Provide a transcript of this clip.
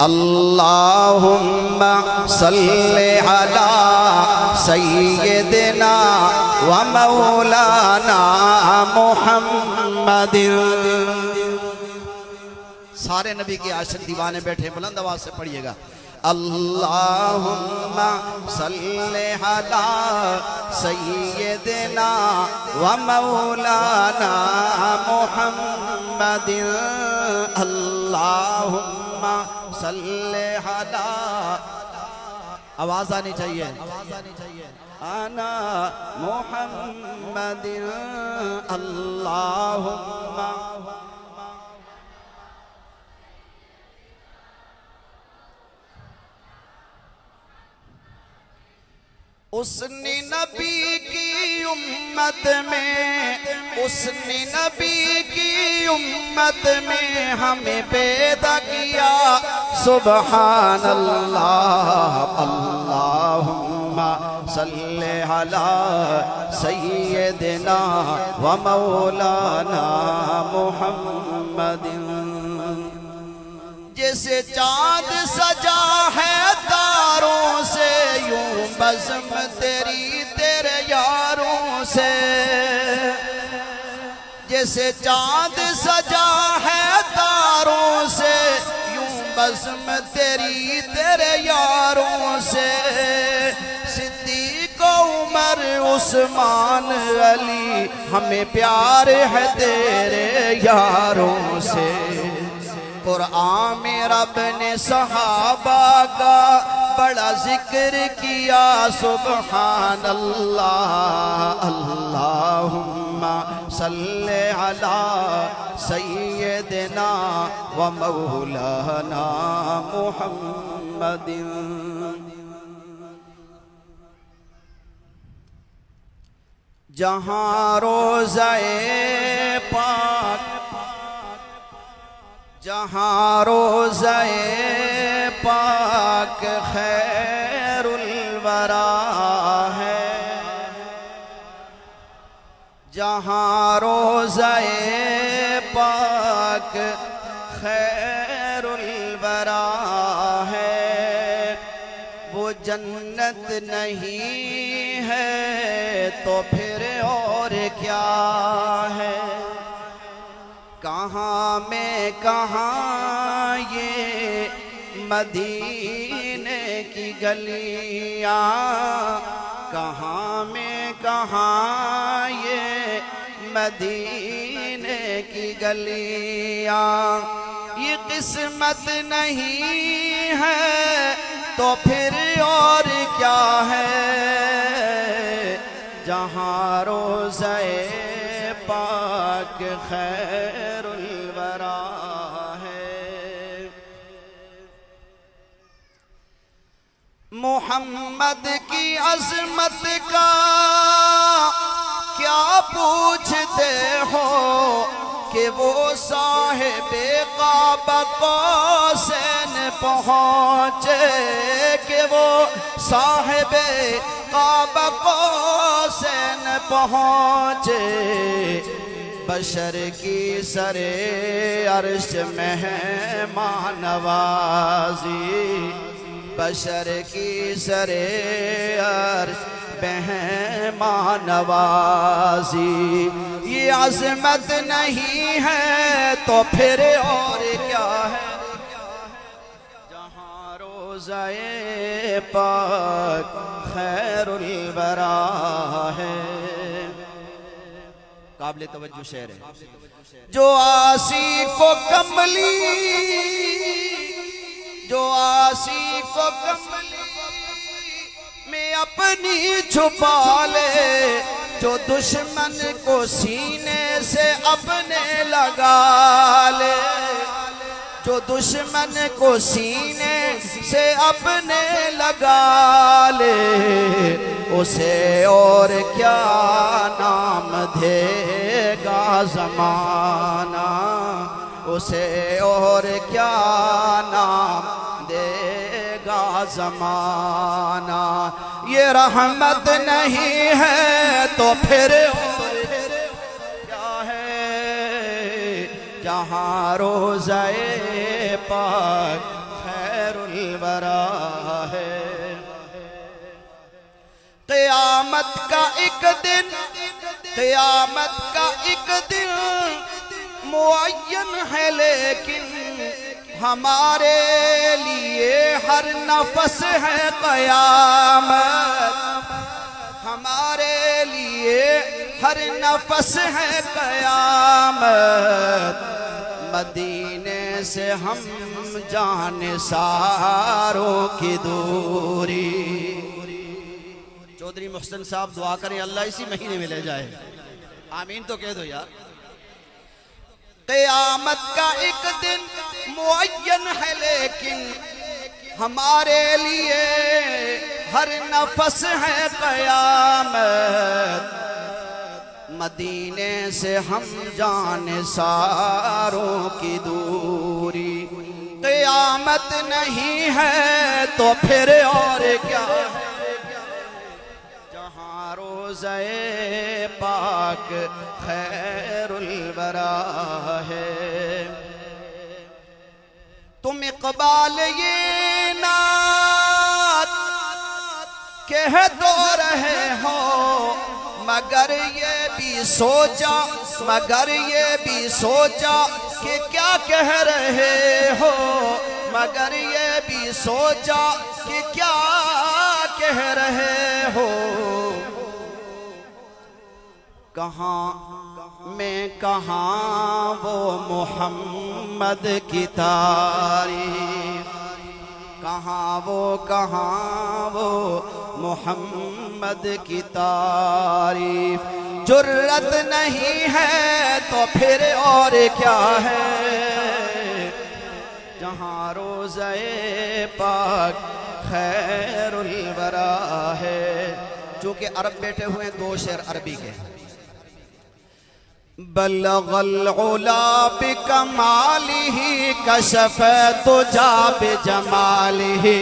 अल्लाहुम्मा सल्ले अला सय्यिदिना व मौलाना मुहम्मदिन। सारे नबी के आशिक दीवाने बैठे, बुलंद आवाज से पढ़िएगा। अल्लाहुम्मा सल्ले अला सय्यिदिना व मौलाना मुहम्मदिन। अल्लाहुम्मा सल्ले अला, आवाज आनी चाहिए, आना मुहम्मदिन। अल्लाहुम्मा उसने नबी की उम्मत में, उसने नबी की उम्मत में हमें पैदा किया। सुबहान अल्लाह। अल्लाहुम्मा सल्ले अला सय्यिदिना व मौलाना मुहम्मदिन। जैसे चाँद सजा है तारों से, यूं बज़्म तेरी तेरे यारों से। जैसे चाँद सजा है तारों से, यूं बज़्म तेरी तेरे यारों से। सिद्दीक़ उमर उस्मान अली, हमें प्यार है तेरे यारों से। कुरान में रब ने सहाबा का बड़ा जिक्र किया। सुबहान अल्लाह। अल्लाहुम्मा सल्ले अला सय्यिदिना व मौलाना मुहम्मदिन। जहाँ रोज़ाए पाक, जहाँ रोज़ाए पाक खैरुल वरा है। जहाँ रोज़ाए पाक खैरुल वरा है। वो जन्नत नहीं है तो फिर और क्या है। कहाँ में कहाँ ये मदीने की गलियाँ, कहाँ में कहाँ ये मदीने की गलियाँ। ये किस्मत नहीं है तो फिर और क्या है। जहाँ रोज़ाए पाक खैरुल वरा है। मोहम्मद की अज़मत का क्या पूछते हो कि वो साहिबे काबा कौसैन पहुँचे, कि वो साहिबे काबा कौसैन पहुँचे। बशर की सरे अर्श मेहमान नवाज़ी, बशर की सरे अर्श मेहमान नवाज़ी। ये अज़मत नहीं है तो फिर और क्या है। जहाँ रोज़ाए पाक खैरुल वरा है। काबिल तवज्जो शेर है। जो आसी को कमली, जो आसी को कमली में अपनी छुपा ले, जो दुश्मन को सीने से अपने लगा ले, जो दुश्मन को सीने से अपने लगा ले। उसे और क्या नाम देगा ज़माना, उसे और क्या नाम देगा ज़माना। ये रहमत नहीं है तो फिर और क्या है। जहाँ रोज़ाए पाक का एक दिन, क़यामत का एक दिन मुअय्यन है, लेकिन हमारे लिए हर नफस है क़यामत। हमारे लिए हर नफस है क़यामत। मदीने से हम जाने सारों की दूरी। चौधरी मोहसिन साहब दुआ करें अल्लाह इसी महीने में ले जाए। आमीन तो कह दो यार। क़यामत का एक दिन मुअय्यन है, लेकिन हमारे लिए हर नफस है क़यामत। मदीने से हम जाने सारों की दूरी। क़यामत नहीं है तो फिर और क्या है, जहाँ रोज़े पाक खैरुल वरा है। तुम इक़बाल ये नात कह तो रहे हो, मगर ये भी सोचा, मगर ये भी सोचा कि क्या कह रहे हो, मगर ये भी सोचा कि क्या कह रहे हो। कहाँ मैं कहाँ वो मोहम्मद की तारीफ, कहाँ वो मोहम्मद की तारीफ। जुर्रत नहीं है तो फिर और क्या है, जहाँ रोज़े पाक खैरुल वरा है। चूँकि अरब बैठे हुए दो शेर अरबी के। बलगल उला बिकमालिही कशफ़ तुजा बिजमालिही।